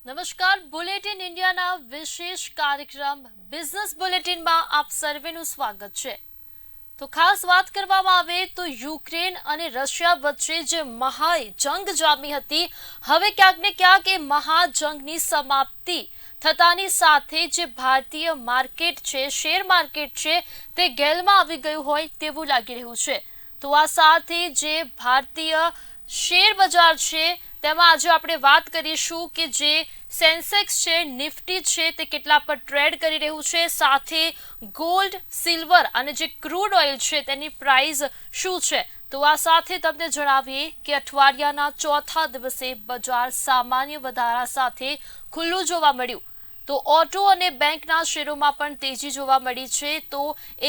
નમસ્કાર બુલેટિન ઇન્ડિયાના વિશેષ કાર્યક્રમ બિઝનેસ બુલેટિનમાં આપ સર્વેનું સ્વાગત છે। તો ખાસ વાત કરવામાં આવે તો યુક્રેન અને રશિયા વચ્ચે જે મહાજંગ જામી હતી, હવે ક્યાંક ને ક્યાંક એ મહાજંગની સમાપ્તિ થતાની સાથે જે ભારતીય માર્કેટ છે, શેર માર્કેટ છે, તે ગેલમાં આવી ગયું હોય તેવું લાગી રહ્યું છે। તો આ સાથે જે ભારતીય શેર બજાર છે તેમાં આજે આપણે વાત કરીશું કે જે સેન્સેક્સ છે, નિફ્ટી છે, તે કેટલા પર ટ્રેડ કરી રહ્યું છે, સાથે ગોલ્ડ, સિલ્વર અને જે ક્રૂડ ઓઇલ છે તેની પ્રાઇસ શું છે। તો આ સાથે તમને જણાવીએ કે અઠવાડિયાના ચોથા દિવસે બજાર સામાન્ય વધારા સાથે ખુલ્લું જોવા મળ્યું। તો ઓટો અને બેંકના શેરોમાં પણ તેજી જોવા મળી છે। તો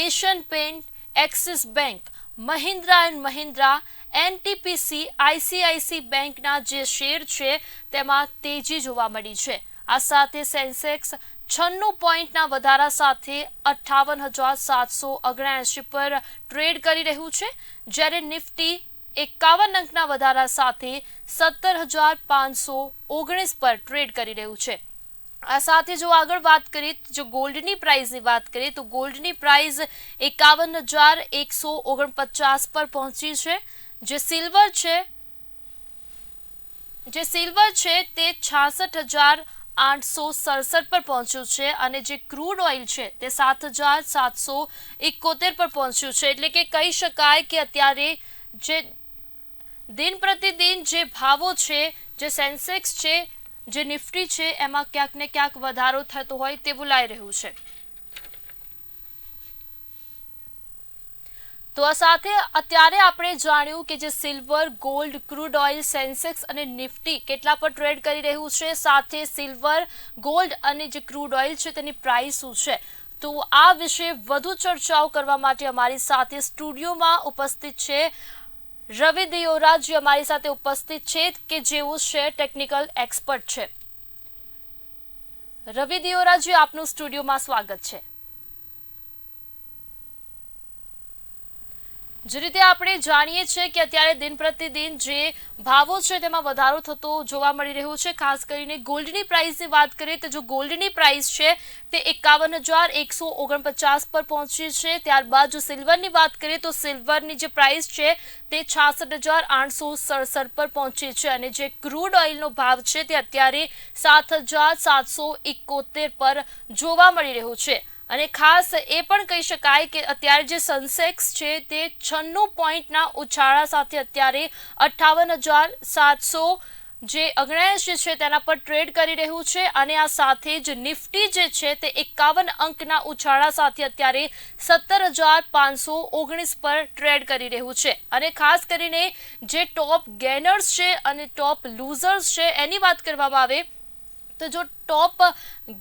Asian paint, axis bank, Mahindra and Mahindra, NTPC, ICICI બેંકના જે શેર છે તેમાં તેજી જોવા મળી છે। આ સાથે સેન્સેક્સ 96 પોઈન્ટના વધારા સાથે 58,779 પર ટ્રેડ કરી રહ્યું છે, જ્યારે નિફ્ટી 51 અંકના વધારા સાથે 17,519 પર ટ્રેડ કરી રહ્યું છે। આ સાથે જો આગળ વાત કરીએ, જો ગોલ્ડની પ્રાઇસની વાત કરીએ તો ગોલ્ડની પ્રાઇસ 51,149 પર પહોંચી છે। જે સિલ્વર છે તે 66,867 પર પહોંચ્યું છે અને જે ક્રૂડ ઓઇલ છે તે 7,771 પર પહોંચ્યું છે। એટલે કે કહી શકાય કે અત્યારે જે દિન પ્રતિદિન જે ભાવો છે, જે સેન્સેક્સ છે, જે નિફ્ટી છે, એમાં ક્યાંક ને ક્યાંક વધારો થતો હોય તેવું લાગી રહ્યું છે। તો આ સાથે અત્યારે આપણે જાણ્યું કે જે silver, gold, crude oil, Sensex અને નિફ્ટી કેટલા પર ટ્રેડ કરી રહ્યું છે, સાથે સિલ્વર, ગોલ્ડ અને જે ક્રૂડ ઓઇલ છે તેની પ્રાઇસ શું છે। તો આ વિશે વધુ ચર્ચાઓ કરવા માટે અમારી સાથે સ્ટુડિયોમાં ઉપસ્થિત છે રવિ દિયોરા, જે અમારી સાથે ઉપસ્થિત છે કે જેઓ છે ટેકનિકલ એક્સપર્ટ છે। રવિ દિયોરાજી, આપનું સ્ટુડિયોમાં સ્વાગત છે। જે રીતે આપણે જાણીએ છીએ કે અત્યારે દિન પ્રતિદિન જે ભાવો છે તેમાં વધારો થતો જોવા મળી રહ્યો છે। ખાસ કરીને ગોલ્ડની પ્રાઇસની વાત કરીએ તો જો ગોલ્ડની પ્રાઇસ છે તે 51,149 પર પહોંચી છે। ત્યારબાદ જો સિલ્વરની વાત કરીએ તો સિલ્વરની જે પ્રાઇસ છે તે 66,867 પર પહોંચી છે અને જે ક્રૂડ ઓઇલનો ભાવ છે તે અત્યારે 7,771 પર જોવા મળી રહ્યો છે। અને ખાસ એ પણ કહી શકાય કે અત્યારે જે સેન્સેક્સ છે તે 96 પોઈન્ટના ઉછાળા સાથે અત્યારે 58,779 છે તેના પર ટ્રેડ કરી રહ્યું છે અને આ સાથે જ નિફ્ટી જે છે તે 51 અંકના ઉછાળા સાથે અત્યારે 17,519 પર ટ્રેડ કરી રહ્યું છે। અને ખાસ કરીને જે ટોપ ગેનર્સ છે અને ટોપ લૂઝર્સ છે એની વાત કરવામાં આવે તો જો ટોપ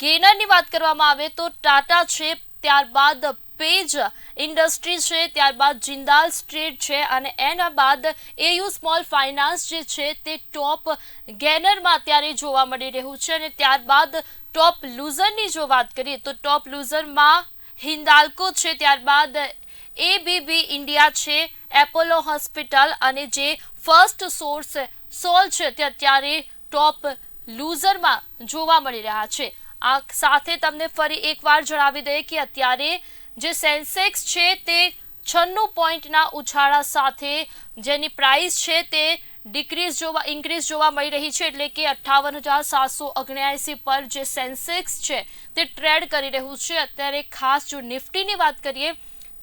ગેનરની વાત કરવામાં આવે તો ટાટા છે, ત્યારબાદ પેજ ઇન્ડસ્ટ્રી છે, ત્યારબાદ જિંદાલ સ્ટ્રીટ છે અને એના બાદ એયુ સ્મોલ ફાઇનાન્સ જે છે તે ટોપ ગેનરમાં અત્યારે જોવા મળી રહ્યું છે। અને ત્યારબાદ ટોપ લૂઝરની જો વાત કરીએ તો ટોપ લૂઝરમાં હિન્દાલ્કો છે, ત્યારબાદ એબીબી ઇન્ડિયા છે, એપોલો હોસ્પિટલ અને જે ફર્સ્ટ સોલ છે તે અત્યારે ટોપ લૂઝરમાં જોવા મળી રહ્યા છે। આ સાથે તમને ફરી એકવાર જણાવી દઈએ કે અત્યારે જે સેન્સેક્સ છે તે 96 પોઈન્ટના ઉછાળા સાથે જેની પ્રાઇસ છે તે ઇન્ક્રીઝ જોવા મળી રહી છે। એટલે કે 58,779 પર જે સેન્સેક્સ છે તે ટ્રેડ કરી રહ્યું છે। અત્યારે ખાસ જો નિફ્ટીની વાત કરીએ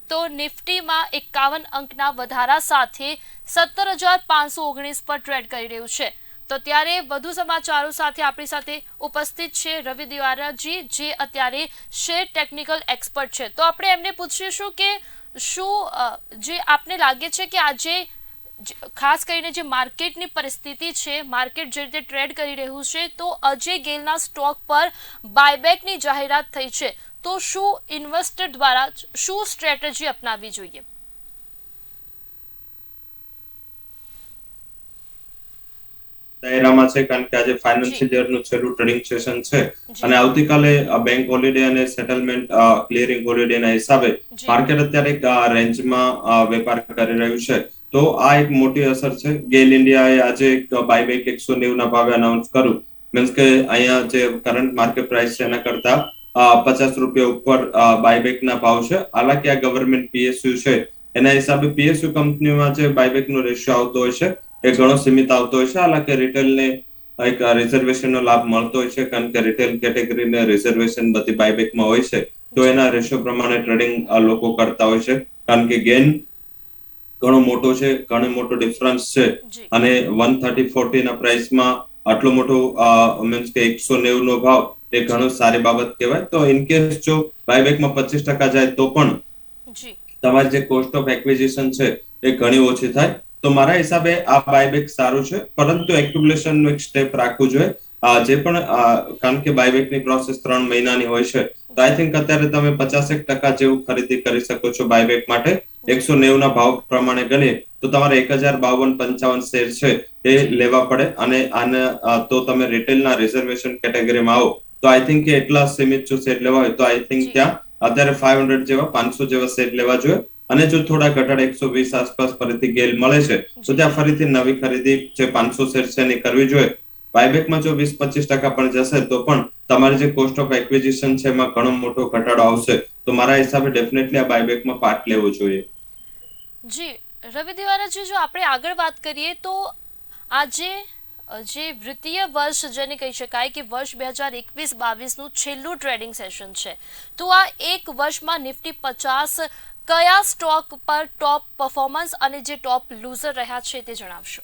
તો નિફ્ટીમાં 51 અંકના વધારા સાથે 17,519 પર ટ્રેડ કરી રહ્યું છે। તો ત્યારે વધુ સમાચારો સાથે આપણી સાથે ઉપસ્થિત છે રવિ દિયોરાજી, જે અત્યારે શેર ટેકનિકલ એક્સપર્ટ છે। તો આપણે એમને પૂછીશું કે શું જે આપને લાગે છે કે આજે ખાસ કરીને જે માર્કેટની પરિસ્થિતિ છે, માર્કેટ જે રીતે ટ્રેડ કરી રહ્યું છે, તો અજય ગેલના સ્ટોક પર બાયબેકની જાહેરાત થઈ છે, તો શું ઇન્વેસ્ટર દ્વારા શું સ્ટ્રેટેજી અપનાવવી જોઈએ? દાયરામાં છે કારણ કે આજે ફાઇનાન્શિયલ યર નું છેલ્લું ટ્રેડિંગ સેશન છે અને આવતીકાલે બેંક હોલિડે અને સેટલમેન્ટ ક્લિયરિંગ હોલિડે ના હિસાબે માર્કેટ અત્યારે એક રેન્જમાં વેપાર કરી રહ્યું છે। તો આ એક મોટી અસર છે। ગેલ ઇન્ડિયાએ આજે એક બાયબેક 190 ના ભાવે અનાઉન્સ કર્યું મીન્સ કે અહીંયા જે કરંટ માર્કેટ પ્રાઇસ છે એના કરતા 50 રૂપિયા ઉપર બાયબેક ના ભાવ છે. હાલાકી આ ગવર્મેન્ટ પીએસયુ છે એના હિસાબે પીએસયુ કંપનીમાં જે બાયબેક નો રેશિયો આવતો હોય છે એ ઘણો સીમિત આવતો હોય છે. હાલાકી રિટેલને એક રિઝર્વેશન નો લાભ મળતો હોય છે, કારણ કે રિટેલ કેટેગરીને રિઝર્વેશન બધી બાયબેકમાં હોય છે, તો એના રેશિયો પ્રમાણે ટ્રેડિંગ લોકો કરતા હોય છે, કારણ કે ગેઇન ઘણો મોટો છે, ઘણો મોટો ડિફરન્સ છે. અને 130-40 ના પ્રાઇસમાં આટલો મોટો મીન્સ કે 190 નો ભાવ એ ઘણો સારી બાબત કહેવાય. તો ઇન કેસ જો બાયબેકમાં 25% જાય તો પણ તમારી જે કોસ્ટ ઓફ એક્વિઝિશન છે એ ઘણી ઓછી થાય. તો મારા હિસાબે આ બાયબેક સારું છે, પરંતુ એક્યુમ્યુલેશન નો એક સ્ટેપ રાખવું જોઈએ. જે પણ કારણ કે બાયબેકની પ્રોસેસ 3 મહિનાની હોય છે, તો આઈ થિંક અત્યારે તમે 50% જેવું ખરીદી કરી શકો છો બાયબેક માટે. 190 ના ભાવ પ્રમાણે ગણીએ તો તમારે 1052-55 શેર છે એ લેવા પડે, અને આને તો તમે રિટેલના રિઝર્વેશન કેટેગરીમાં આવો તો આઈ થિંક કે એટલા સીમિત જો શેર લેવા હોય તો આઈ થિંક ત્યાં અત્યારે 500 જેવા 500 જેવા શેર લેવા જોઈએ. અને જો થોડા ઘટાડા 120 આસપાસ ફરીથી ગેલ મળે છે તો ત્યાં ફરીથી નવી ખરીદી જે 500 શેર છે એની કરવી જોઈએ. બાયબેકમાં જો 20-25% પણ જશે તો પણ તમારી જે કોસ્ટ ઓફ એક્વિઝિશન છે એમાં ઘણો મોટો ઘટાડો આવશે. તો મારા હિસાબે ડેફિનેટલી આ બાયબેકમાં પાર્ટ લેવો જોઈએ. જી રવિ દિવારાજી, જો આપણે આગળ વાત કરીએ તો આજે જે વિત્તીય વર્ષ જેને કહી શકાય કે વર્ષ 2021-22 નું છેલ્લું ટ્રેડિંગ સેશન છે, તો આ એક વર્ષમાં નિફ્ટી 50 કયા સ્ટોક પર ટોપ પરફોર્મન્સ અને જે ટોપ લૂઝર રહ્યા છે તે જણાવશો.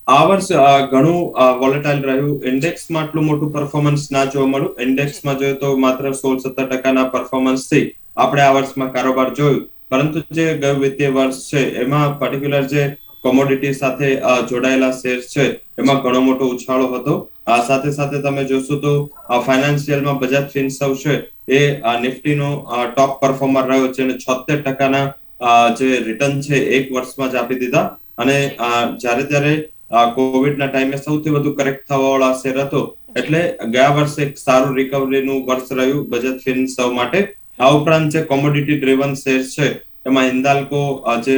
આ વર્ષ ઘણું વોલેટાઇલ રહ્યું. ઇન્ડેક્સમાં આટલું મોટું પરફોર્મન્સ ના જોવા મળ્યું. ઇન્ડેક્સમાં જોઈએ તો માત્ર 16-17% ના પરફોર્મન્સ થી આપણે આ વર્ષમાં કારોબાર જોયું. પરંતુ જે ગયું વિત્તીય વર્ષ છે એમાં પર્ટિક્યુલર જે કોમોડિટી સાથે જોડાયેલા શેર્સ છે એમાં ઘણો મોટો ઉછાળો હતો. સાથે સાથે તમે જોશો તો ફાઇનાન્શિયલમાં બજાજ ફિનસર્વ છે એ નિફ્ટીનો ટોપ પરફોર્મર રહ્યો છે, અને 76% ના જે રિટર્ન છે એક વર્ષમાં જ આપી દીધા. અને જ્યારે કોવિડના ટાઈમે સૌથી વધુ કરેક્ટ થવા વાળા શેર હતો, એટલે ગયા વર્ષે એક સારું રિકવરીનું વર્ષ રહ્યું બજાજ ફિનસર્વ માટે. આ ઉપરાંત જે કોમોડિટી ડ્રિવન શેર્સ છે એમાં હિન્દાલ્કો જે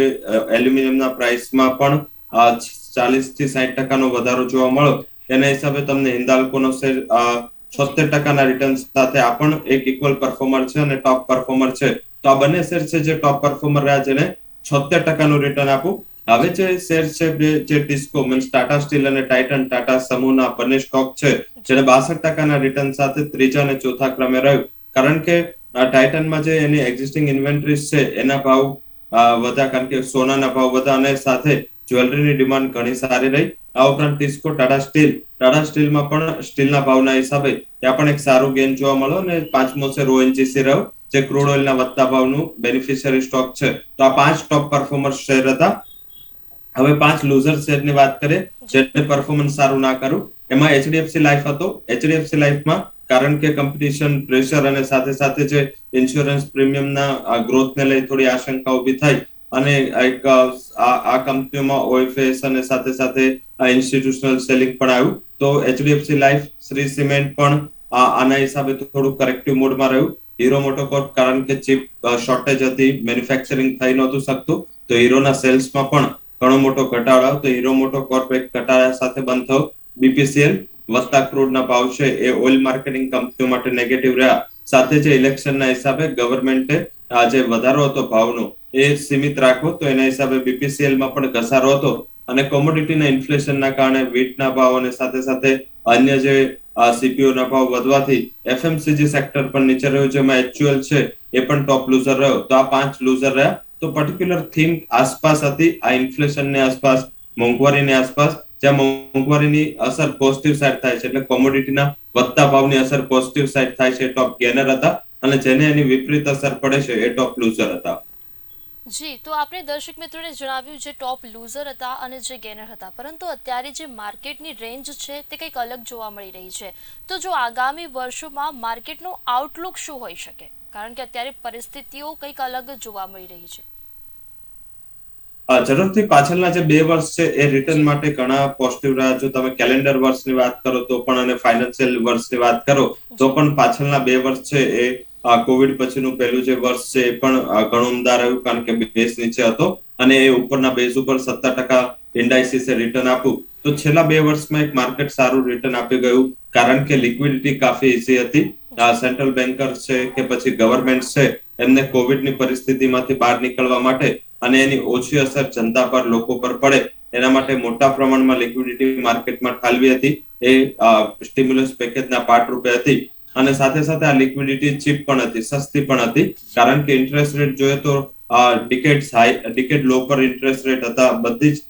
એલ્યુમિનિયમના પ્રાઇસમાં પણ 40-60% નો વધારો જોવા મળ્યો. એના હિસાબે તમને હિન્દાલ્કોનો શેર 76% ના રિટર્ન સાથે આ પણ એક ઇક્વલ પરફોર્મર છે અને ટોપ પરફોર્મર છે. તો આ બંને શેર છે જે ટોપ પરફોર્મર રહ્યા, જેને 76% નું રિટર્ન આપું. હવે જે શેર છે જે ટિસ્કો મીન્સ ટાટા સ્ટીલ અને ટાઇટન ટાટા સમૂહના બંને સ્ટોક છે જેને 62% ના રિટર્ન સાથે ત્રીજા અને ચોથા ક્રમે રહ્યું. કારણ કે ટાઇટનમાં જે એની એક્ઝિસ્ટિંગ ઇન્વેન્ટરીઝ છે એના ભાવ વધ્યા, કારણ કે સોનાના ભાવ વધ્યા અને સાથે જ્વેલરીની ડિમાન્ડ ઘણી સારી રહી. આ ઉપરાંત ટિસ્કો ટાટા સ્ટીલમાં પણ સ્ટીલના ભાવના હિસાબે ત્યાં પણ એક સારું ગેઇન જોવા મળ્યો. અને પાંચમો શેર ઓએનજીસી રહ્યો, જે ક્રૂડ ઓઇલના વધતા ભાવનું બેનિફિશિયરી સ્ટોક છે. તો આ 5 ટોપ પરફોર્મર શેર હતા. હવે 5 લૂઝર શેરની વાત કરીએ જેને પરફોર્મન્સ સારું ના કર્યું. એમાં એચડીએફસી લાઈફ હતો. એચડીએફસી લાઈફમાં કારણ કે કોમ્પિટિશન પ્રેશર અને સાથે સાથે જે ઇન્સ્યોરન્સ પ્રીમિયમના ગ્રોથને લઈ થોડી આશંકા ઉભી થઈ, અને એક આ કંપનીઓમાં ઓએફએસ અને સાથે સાથે ઇન્સ્ટિટ્યુશનલ સેલિંગ પણ આવ્યું. તો એચડીએફસી લાઈફ, શ્રી સિમેન્ટ પણ આના હિસાબે થોડું કરેક્ટિવ મોડમાં રહ્યું. હીરો મોટોકોર્પ કારણ કે ચિપ શોર્ટેજ હતી, મેન્યુફેક્ચરિંગ થઈ નહોતું શકતું, તો હીરોના સેલ્સમાં પણ ઘણો મોટો ઘટાડો આવ્યો. તો હીરો મોટોકોર્પ એક ઘટાડા સાથે બંધ થયો. બીપીસીએલ વધતા ક્રૂડના ભાવ છે એ ઓઇલ માર્કેટિંગ કંપનીઓ માટે નેગેટિવ રહ્યા. સાથે જે ઇલેક્શનના હિસાબે ગવર્મેન્ટે આ જે વધારો હતો ભાવનો એ સીમિત રાખવો, તો એના હિસાબે બીપીસીએલમાં પણ ઘસારો હતો. અને કોમોડિટીના ઇન્ફ્લેશનના કારણે વીટના ભાવ અને સાથે સાથે અન્ય જે સીપીઓના ભાવ વધવાથી એફએમસીજી સેક્ટર પણ નીચે રહ્યું, જેમાં એચયુએલ છે એ પણ ટોપ લૂઝર રહ્યો. તો આ 5 લૂઝર રહ્યા. તો પર્ટિક્યુલર થીમ આસપાસ હતી આ ઇન્ફ્લેશનની આસપાસ, મોંઘવારીની આસપાસ, જ્યાં મોંઘવારીની અસર પોઝિટિવ સાઈડ થાય છે, એટલે કોમોડિટીના વધતા ભાવની અસર પોઝિટિવ સાઈડ થાય છે, ટોપ ગેનર હતા. અને જેને એની વિપરીત અસર પડે છે એ ટોપ લૂઝર હતા. જી, તો આપણે દર્શક મિત્રોને જણાવ્યું જે ટોપ લૂઝર હતા અને જે ગેનર હતા, પરંતુ અત્યારે જે માર્કેટની રેન્જ છે તે કંઈક અલગ જોવા મળી રહી છે. તો જો આગામી વર્ષોમાં માર્કેટનો આઉટલુક શું હોઈ શકે, કારણ કે અત્યારે પરિસ્થિતિઓ કંઈક અલગ જોવા મળી રહી છે. જરૂરથી પાછળના જે 2 વર્ષ છે એ રિટર્ન માટે ઘણા પોઝિટિવ રહ્યા. જો તમે કેલેન્ડર વર્ષની વાત કરો તો પણ અને ફાઇનાન્શિયલ વર્ષની વાત કરો તો પણ પાછળના 2 વર્ષ છે એ કોવિડ પછીનું પહેલું જે વર્ષ છે એ પણ ઘણું ઉમદા રહ્યું, કારણ કે બેઝ નીચે હતો અને એ ઉપરના બેઝ ઉપર 17% ઇન્ડાઇસિસે રિટર્ન આપ્યું તો છેલ્લા 2 વર્ષમાં એક માર્કેટ સારું રિટર્ન આપી ગયું, કારણ કે લિક્વિડિટી કાફી ઈઝી હતી. સેન્ટ્રલ બેન્કર્સ છે કે પછી ગવર્નમેન્ટ છે, એમને કોવિડની પરિસ્થિતિમાંથી બહાર નીકળવા માટે અને એની ઓછી અસર જનતા પર, લોકો પર પડે એના માટે મોટા પ્રમાણમાં લિક્વિડિટી માર્કેટમાં ઠાલવી હતી. એ સ્ટિમ્યુલસ પેકેજના પાર્ટરૂપે હતી અને સાથે સાથે આ લિક્વિડિટી ચીપ પણ હતી, સસ્તી પણ હતી, કારણ કે ઇન્ટરેસ્ટ રેટ જોઈએ તો ડિકેડ લો પર ઇન્ટરેસ્ટ રેટ હતા. બધી જ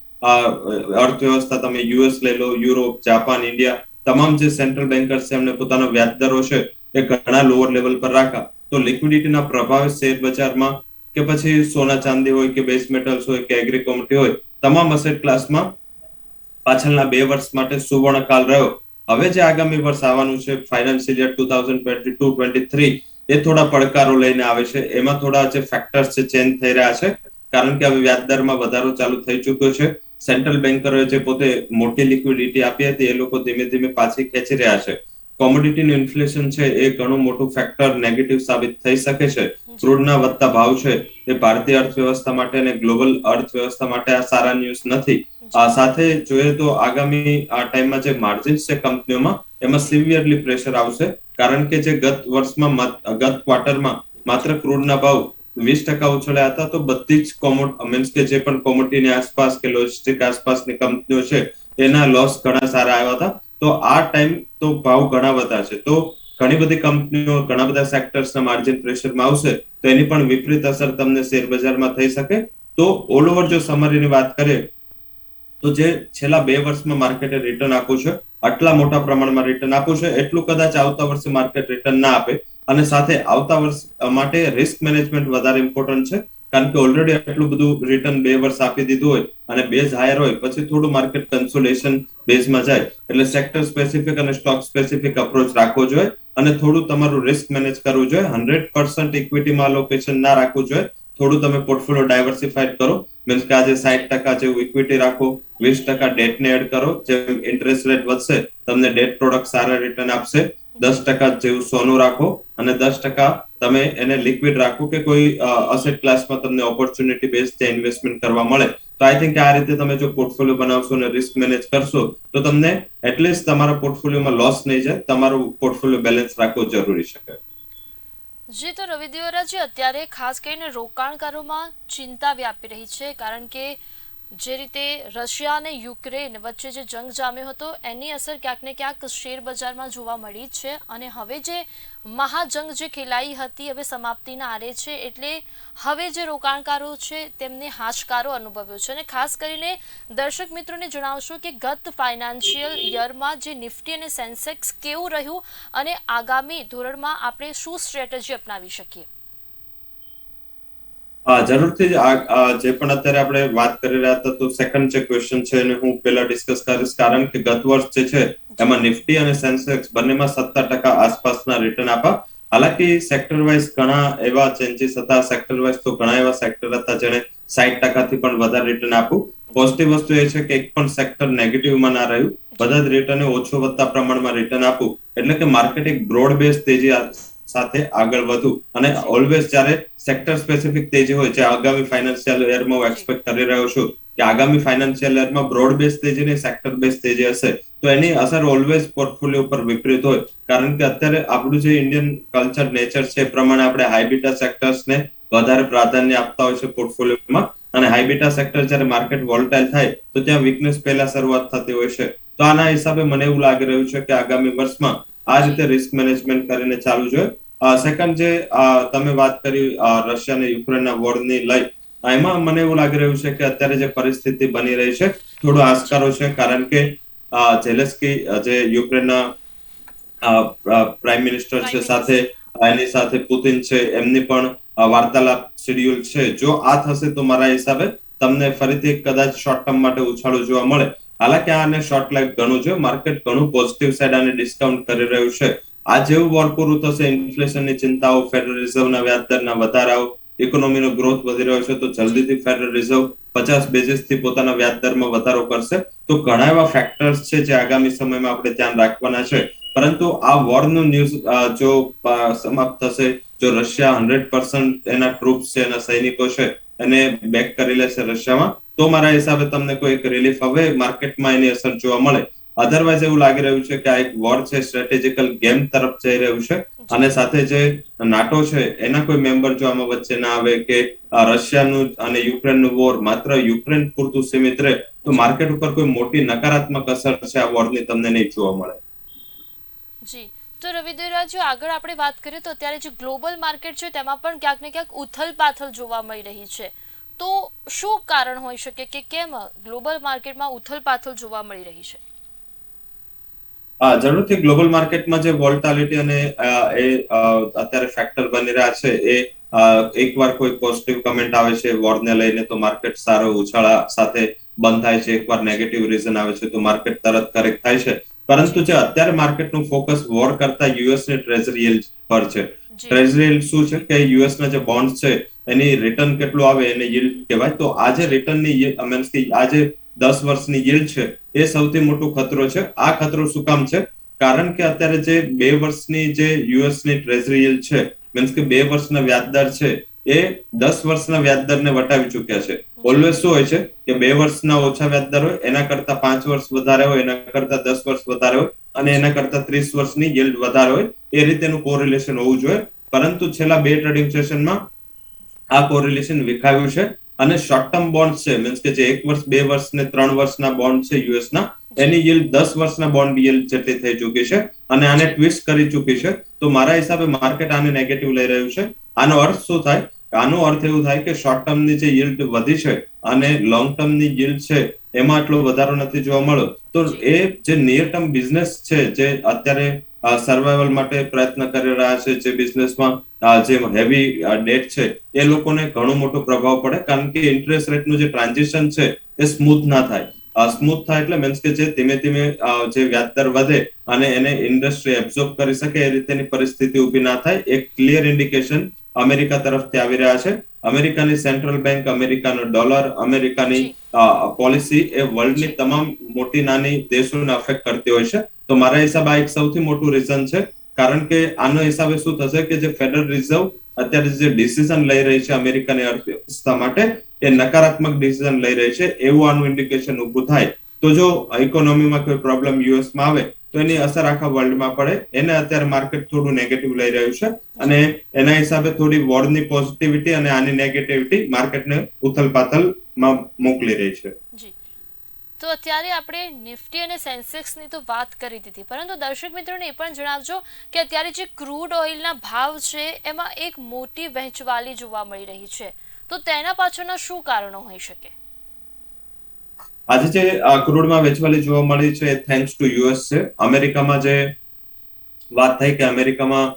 અર્થવ્યવસ્થા, તમે યુએસ લઈ લો, યુરોપ, જાપાન, ઇન્ડિયા, તમામ જે સેન્ટ્રલ બેન્કર્સ છે એમને પોતાનો વ્યાજ દરો છે એ ઘણા લોઅર લેવલ પર રાખ્યા. તો લિક્વિડિટીના પ્રભાવે શેર બજારમાં કે પછી સોના ચાંદી હોય કે બેઝ મેટલ્સ હોય કે એગ્રી કોમોડિટી હોય, તમામ અસેટ ક્લાસમાં પાછળના 2 વર્ષ માટે સુવર્ણકાળ રહ્યો. હવે જે આગામી વર્ષ આવવાનું છે, ફાઇનાન્શિયલ યર 2022-23, એ થોડા પડકારો લઈને આવે છે. એમાં થોડા જે ફેક્ટર્સ છે ચેન્જ થઈ રહ્યા છે, કારણ કે હવે વ્યાજદરમાં વધારો ચાલુ થઈ ચુક્યો છે. સેન્ટ્રલ બેન્કરોએ જે પોતે મોટી લિક્વિડિટી આપી હતી એ લોકો ધીમે ધીમે પાછી ખેંચી રહ્યા છે. કોમોડિટીનું ઇન્ફ્લેશન છે એ ઘણું મોટું ફેક્ટર નેગેટિવ સાબિત થઈ શકે છે. ક્રૂડના વધતા ભાવ છે એ ભારતીય અર્થવ્યવસ્થા માટે અને ગ્લોબલ અર્થવ્યવસ્થા માટે આ સારા ન્યૂઝ નથી. સાથે જોઈએ તો આગામી આ ટાઈમમાં જે માર્જિન્સ છે કંપનીઓમાં, એમાં સિવિયરલી પ્રેશર આવશે, કારણ કે જે ગત વર્ષમાં, ગત ક્વાર્ટરમાં માત્ર ક્રૂડના ભાવ 20% ઉછળ્યા હતા, તો બધી જ મીન્સ કે જે પણ કોમોડિટીની આસપાસ કે લોજિસ્ટિક આસપાસની કંપનીઓ છે એના લોસ ઘણા સારા આવ્યા હતા. તો આ ટાઈમ તો ભાવ ઘણા વધ્યા છે, તો ઘણી બધી કંપનીઓ, ઘણા બધા સેક્ટર્સના માર્જિન પ્રેશરમાં આવશે, તો એની પણ વિપરીત અસર તમને શેર બજારમાં થઈ શકે. તો ઓલ ઓવર જો સમરીની વાત કરીએ તો જે છેલ્લા 2 વર્ષમાં માર્કેટે રિટર્ન આપ્યું છે, આટલા મોટા પ્રમાણમાં રિટર્ન આપ્યું છે, એટલું કદાચ આવતા વર્ષે માર્કેટ રિટર્ન ના આપે. અને સાથે આવતા વર્ષ માટે રિસ્ક મેનેજમેન્ટ વધારે ઇમ્પોર્ટન્ટ છે, કારણ કે ઓલરેડી આટલું બધું રિટર્ન 2 વર્ષ આપી દીધું હોય અને બેઝ હાયર હોય, પછી થોડું માર્કેટ કન્સોલિડેશન બેઝમાં જાય. એટલે સેક્ટર સ્પેસિફિક અને સ્ટોક સ્પેસિફિક અપ્રોચ રાખવો જોઈએ અને થોડું તમારું રિસ્ક મેનેજ કરવું જોઈએ. 100% ઇક્વિટીમાં લોકેશન ના રાખવું જોઈએ. થોડું તમે પોર્ટફોલિયો ડાયવર્સિફાઈડ કરો, મીન્સ કે આજે 60% જેવું ઇક્વિટી રાખો, 20% ડેટને એડ કરો. જેમ ઇન્ટરેસ્ટ રેટ વધશે તમને ડેટ પ્રોડક્ટ સારા રિટર્ન આપશે. 10% જેવું સોનું રાખો અને 10% તમે એને લિક્વિડ રાખો કે કોઈ અસેટ ક્લાસમાં તમને ઓપોર્ચ્યુનિટી બેઝ ત્યાં ઇન્વેસ્ટમેન્ટ કરવા મળે. તો આઈ થિંક આ રીતે તમે જો પોર્ટફોલિયો બનાવશો અને રિસ્ક મેનેજ કરશો તો તમને એટલીસ્ટ તમારા પોર્ટફોલિયોમાં લોસ નહીં જાય. તમારું પોર્ટફોલિયો બેલેન્સ રાખવું જરૂરી છે. જી, તો રવિ દેવરાજી, અત્યારે ખાસ કરીને રોકાણકારોમાં ચિંતા વ્યાપી રહી છે, કારણ કે જે રીતે રશિયા અને યુક્રેન વચ્ચે જે જંગ જામ્યો હતો એની અસર ક્યાંક ને ક્યાંક શેર બજારમાં જોવા મળી છે. અને હવે જે મહાજંગ જે ખેલાઈ હતી હવે સમાપ્તિના આરે છે, એટલે હવે જે રોકાણકારો છે તેમને હાશકારો અનુભવ્યો છે. અને ખાસ કરીને દર્શક મિત્રોને જણાવશો કે ગત ફાઇનાન્શિયલ યરમાં જે નિફ્ટી અને સેન્સેક્સ કેવું રહ્યું અને આગામી ધોરણમાં આપણે શું સ્ટ્રેટેજી અપનાવી શકીએ? જરૂરથી જે પણ અત્યારે આપણે વાત કરી રહ્યા હતા, તો સેકન્ડ જે ક્વેશ્ચન છે એને હું પહેલા ડિસ્કસ કરીશ, કારણ કે ગત વર્ષ જે છે એમાં નિફ્ટી અને સેન્સેક્સ બંનેમાં 17% આસપાસના રિટર્ન આપ્યા. હાલાકી સેક્ટર વાઇઝ ઘણા એવા ચેન્જીસ હતા, સેક્ટર વાઇઝ તો ઘણા એવા સેક્ટર હતા જેને 60% થી પણ વધારે રિટર્ન આપ્યું. પોઝિટિવ વસ્તુ એ છે કે એક પણ સેક્ટર નેગેટિવમાં ના રહ્યું, બધા જ રિટર્ને ઓછો વધતા પ્રમાણમાં રિટર્ન આપ્યું. એટલે કે માર્કેટ એક બ્રોડ બેઝ તેજી સાથે આગળ વધ્યું. અને ઓલવેઝ જ્યારે સેક્ટર સ્પેસિફિક તેજી હોય, જે આગામી ફાઇનાન્શિયલ યરમાં હું એક્સપેક્ટ કરી રહ્યો છું કે આગામી ફાઇનાન્શિયલ યરમાં બ્રોડ બેઝ તેજી ને સેક્ટર બેઝ તેજી હશે, તો એની અસર ઓલવેઝ પોર્ટફોલિયો પર વિપરીત હોય. કારણ કે અત્યારે આપણું જે ઇન્ડિયન કલ્ચર નેચર છે એ પ્રમાણે આપણે હાઈ બીટા સેક્ટર્સને વધારે પ્રાધાન્ય આપતા હોય છે પોર્ટફોલિયોમાં. અને હાઈ બીટા સેક્ટર જ્યારે માર્કેટ વોલેટાઇલ થાય તો ત્યાં વીકનેસ પહેલા શરૂઆત થતી હોય છે. તો આના હિસાબે મને એવું લાગી રહ્યું છે કે આગામી વર્ષમાં આ રીતે રિસ્ક મેનેજમેન્ટ કરીને ચાલુ જોઈએ. સેકન્ડ જે તમે વાત કરી રશિયા અને યુક્રેનના વોરની લઈ, એમાં મને એવું લાગી રહ્યું છે કે અત્યારે જે પરિસ્થિતિ બની રહી છે થોડો આસ્કારો છે, કારણ કે ઝેલેન્સ્કી જે યુક્રેનના પ્રાઇમ મિનિસ્ટર છે સાથે એની સાથે પુતિન છે એમની પણ વાર્તાલાપ શેડ્યુલ છે. જો આ થશે તો મારા હિસાબે તમને ફરીથી કદાચ શોર્ટ ટર્મ માટે ઉછાળો જોવા મળે. હાલાકી આને શોર્ટ લાઈફ ગણવું જોઈએ. માર્કેટ ઘણું પોઝિટિવ સાઈડ આને ડિસ્કાઉન્ટ કરી રહ્યું છે. આ જેવું વોર પૂરું થશે, ઇન્ફ્લેશનની ચિંતાઓ, ફેડરલ રિઝર્વના વ્યાજદરના વધારાઓ, ઇકોનોમીનો ગ્રોથ વધી રહ્યો છે, તો જલ્દીથી ફેડરલ રિઝર્વ 50 બેઝિસથી પોતાના વ્યાજદરમાં વધારો કરશે. તો ઘણા એવા ફેક્ટર્સ છે જે આગામી સમયમાં આપણે ધ્યાન રાખવાના છે. પરંતુ આ વોરનું ન્યૂઝ જો સમાપ્ત થશે, જો રશિયા 100% એના ટ્રુપ્સ છે, એના સૈનિકો છે એને બેક કરી લેશે રશિયામાં, તો મારા હિસાબે તમને કોઈ એક રિલીફ હવે માર્કેટમાં એની અસર જોવા મળે. અધરવાઇઝ એવું લાગી રહ્યું છે કે આ એક વોર છે, સ્ટ્રેટેજિકલ ગેમ તરફ જઈ રહ્યું છે. અને સાથે જે નાટો છે એના કોઈ મેમ્બર જો આમાં વચ્ચે ના આવે કે રશિયાનું અને યુક્રેનનું વોર માત્ર યુક્રેન પૂરતું સીમિત રહે તો માર્કેટ ઉપર કોઈ મોટી નકારાત્મક અસર છે આ વોરની તમને નહીં જોવા મળે. જી, તો રવિ દેવરાજ, આગળ આપણે વાત કરીએ તો અત્યારે જે ગ્લોબલ માર્કેટ છે તેમાં પણ ક્યાંક ને ક્યાંક ઉથલ પાથલ જોવા મળી રહી છે. તો શું કારણ હોઈ શકે કે કેમ ગ્લોબલ માર્કેટમાં ઉથલ પાથલ જોવા મળી રહી છે? જરૂરથી ગ્લોબલ માર્કેટમાં જે વોલ્ટાલિટી અને એ અત્યારે ફેક્ટર બની રહ્યા છે એ એકવાર કોઈ પોઝિટિવ કમેન્ટ આવે છે વોરને લઈને તો માર્કેટ સારો ઉછાળા સાથે બંધ થાય છે, એકવાર નેગેટિવ રીઝન આવે છે તો માર્કેટ તરત કરેક્ટ થાય છે. પરંતુ જે અત્યારે માર્કેટનું ફોકસ વોર કરતા યુએસની ટ્રેઝરી યીલ્ડ પર છે. ટ્રેઝરી યીલ્ડ શું છે કે યુએસના જે બોન્ડ છે એની રિટર્ન કેટલું આવે એને યીલ્ડ કહેવાય. તો આ જે રિટર્નની મીન્સ કે આ જે 10 વર્ષની યીલ્ડ છે એ સૌથી મોટો ખતરો છે. આ ખતરો શું કામ છે? કારણ કે અત્યારે જે 2 વર્ષની જે યુએસની ટ્રેઝરી યીલ્ડ છે મીન્સ કે 2 વર્ષના વ્યાજદર છે એ 10 વર્ષના વ્યાજદરને વટાવી ચૂક્યા છે. ઓલવેઝ શું હોય છે કે 2 વર્ષના ઓછા વ્યાજદર હોય એના કરતા 5 વર્ષ વધારે હોય, એના કરતા 10 વર્ષ વધારે હોય અને એના કરતા 30 વર્ષની યીલ્ડ વધારે હોય. એ રીતેનું કોરિલેશન હોવું જોઈએ. પરંતુ છેલ્લા 2 ટ્રેડિંગ સેશનમાં આ કોરિલેશન વિખાવ્યું છે અને શોર્ટ ટર્મ બોન્ડ છે મીન્સ કે જે 1 વર્ષ 2 વર્ષ ને 3 વર્ષના બોન્ડ છે યુએસના એની યીલ્ડ 10 વર્ષના બોન્ડ યીલ્ડ જેટલી થઈ ચૂકી છે અને આને ટ્વિસ્ટ કરી ચૂકી છે. તો મારા હિસાબે માર્કેટ આને નેગેટિવ લઈ રહ્યું છે. આનો અર્થ શું થાય? આનો અર્થ એવું થાય કે શોર્ટ ટર્મની જે યીલ્ડ વધી છે અને લોંગ ટર્મની યીલ્ડ છે એમાં આટલો વધારો નથી જોવા મળ્યો. તો એ જે નિયર ટર્મ બિઝનેસ છે જે અત્યારે સર્વાઈવલ માટે પ્રયત્ન કરી રહ્યા છે, જે બિઝનેસમાં જે હેવી ડેટ છે એ લોકોને ઘણો મોટો પ્રભાવ પડે કારણ કે ઇન્ટરેસ્ટ રેટનું જે ટ્રાન્ઝિશન છે એ સ્મૂથ ના થાય. સ્મૂથ થાય એટલે મીન્સ કે જે ધીમે ધીમે જે વ્યાજદર વધે અને એને ઇન્ડસ્ટ્રી એબ્ઝોર્બ કરી શકે એ રીતેની પરિસ્થિતિ ઊભી ના થાય. એક ક્લિયર ઇન્ડિકેશન અમેરિકા તરફથી આવી રહ્યા છે. અમેરિકાની સેન્ટ્રલ બેંક, અમેરિકાનો ડોલર, અમેરિકાની પોલિસી એ વર્લ્ડની તમામ મોટી નાની દેશોને અફેક્ટ કરતી હોય છે. તો મારા હિસાબે આ એક સૌથી મોટું રીઝન છે. કારણ કે આનો હિસાબે શું થશે કે જે ફેડરલ રિઝર્વ અત્યારે જે ડિસિઝન લઈ રહી છે અમેરિકાની અર્થવ્યવસ્થા માટે એ નકારાત્મક ડિસિઝન લઈ રહી છે એવું આનું ઇન્ડિકેશન ઊભું થાય. તો જો ઇકોનોમીમાં કોઈ પ્રોબ્લેમ યુએસમાં આવે તો એની અસર આખા વર્લ્ડમાં પડે. એને અત્યારે માર્કેટ થોડું નેગેટિવ લઈ રહ્યું છે અને એના હિસાબે થોડી વોરની પોઝિટિવિટી અને આની નેગેટિવિટી માર્કેટને ઉથલપાથલમાં મોકલી રહી છે. તો અત્યારે આપણે નિફ્ટી અને સેન્સેક્સની તો વાત કરી દીધી, પરંતુ દર્શક મિત્રોને એ પણ જણાવજો કે અત્યારે જે ક્રૂડ ઓઇલના ભાવ છે એમાં એક મોટી વહેંચવાલી જોવા મળી રહી છે. તો તેના પાછળના શું કારણો હોઈ શકે? આજે જે ક્રૂડમાં વેચવાલી જોવા મળી છે થેન્ક્સ ટુ યુએસ છે. અમેરિકામાં જે વાત થઈ કે અમેરિકામાં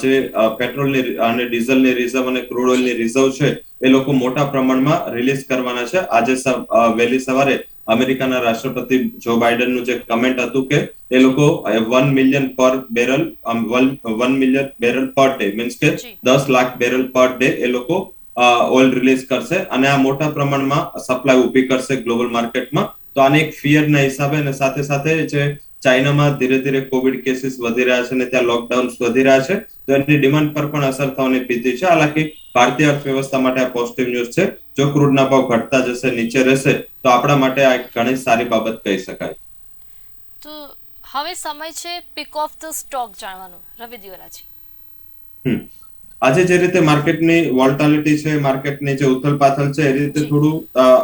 જે પેટ્રોલની અને ડીઝલની રિઝર્વ અને ક્રૂડ ઓઇલની રિઝર્વ છે એ લોકો મોટા પ્રમાણમાં રિલીઝ કરવાના છે. આજે વહેલી સવારે અમેરિકાના રાષ્ટ્રપતિ જો બાઇડનનું જે કમેન્ટ હતું કે એ લોકો 1 મિલિયન પર barrel 1 million barrel per day means કે 10 લાખ બેરલ પર ડે એ લોકો ઓઇલ રિલીઝ કરશે અને આ મોટા પ્રમાણમાં સપ્લાય ઊભી કરશે ગ્લોબલ માર્કેટમાં. તો આને એક ફિયરના હિસાબે અને સાથે સાથે જે ચાઇનામાં ધીરે ધીરે કોવિડ કેસીસ વધી રહ્યા છે અને ત્યાં લોકડાઉન્સ વધી રહ્યા છે તો એની ડિમાન્ડ પર પણ અસર થવાની ભીતિ છે. હાલાકી ભારતીય અર્થવ્યવસ્થા માટે આ પોઝિટિવ ન્યૂઝ છે. જો ક્રૂડના ભાવ ઘટતા જશે, નીચે રહેશે તો આપણા માટે આ ઘણી સારી બાબત કહી શકાય. તો હવે સમય છે પિક ઓફ ધ સ્ટોક જાણવાનું. રવિ દેવરાજી, આજે જે રીતે માર્કેટની વોલ્ટાલિટી છે, માર્કેટની જે ઉથલપાથલ છે એ રીતે થોડું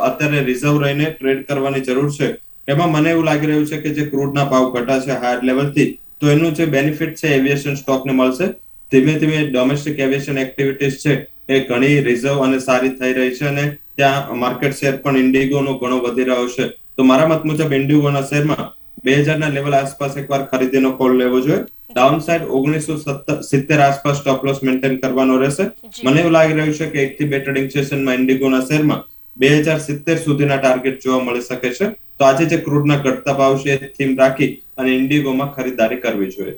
અત્યારે રિઝર્વ રહીને ટ્રેડ કરવાની જરૂર છે. એમાં મને એવું લાગી રહ્યું છે કે જે ક્રૂડના ભાવ ઘટા છે હાયર લેવલથી તો એનું જે બેનિફિટ છે એવિએશન સ્ટોકને મળશે. ધીમે ધીમે ડોમેસ્ટિક એવિએશન એક્ટિવિટીઝ છે એ ઘણી રિઝર્વ અને સારી થઈ રહી છે અને ત્યાં માર્કેટ શેર પણ ઇન્ડિગોનો ઘણો વધી રહ્યો છે. તો મારા મત મુજબ ઇન્ડિગોના શેરમાં 2000 ના લેવલ આસપાસ એકવાર ખરીદીનો કોલ લેવો જોઈએ. ડાઉનસાઇડ 1970 આસપાસ સ્ટોપ લોસ મેન્ટેન કરવાનો રહેશે. મને એવું લાગી રહ્યું છે કે 1 થી 2 ટ્રેડિંગ સેશનમાં ઇન્ડિગોના શેરમાં 2070 સુધીના ટાર્ગેટ જોવા મળી શકે છે. તો આજે જે ક્રૂડના ઘટતા ભાવ છે એ થીમ રાખી અને ઇન્ડિગોમાં ખરીદારી કરવી જોઈએ.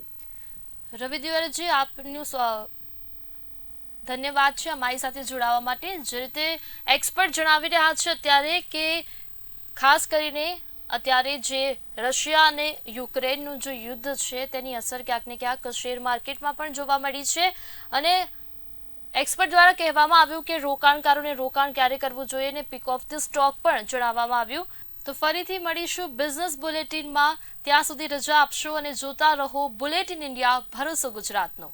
રવિ દેવરાજી, આપનું ધન્યવાદ છે અમારી સાથે જોડાવા માટે. જે રીતે એક્સપર્ટ જણાવી રહ્યા છે અત્યારે કે ખાસ કરીને અત્યારે જે રશિયા અને યુક્રેનનું જે યુદ્ધ છે તેની અસર ક્યાંક ને ક્યાંક શેર માર્કેટમાં પણ જોવા મળી છે અને એક્સપર્ટ દ્વારા કહેવામાં આવ્યું કે રોકાણકારોને રોકાણ ક્યારે કરવું જોઈએ અને પિક ઓફ ધ સ્ટોક પણ જણાવવામાં આવ્યું. તો ફરીથી મળીશું બિઝનેસ બુલેટિનમાં. ત્યાં સુધી રજા આપશો અને જોતા રહો બુલેટિન ઇન્ડિયા, ભરોસો ગુજરાતનો.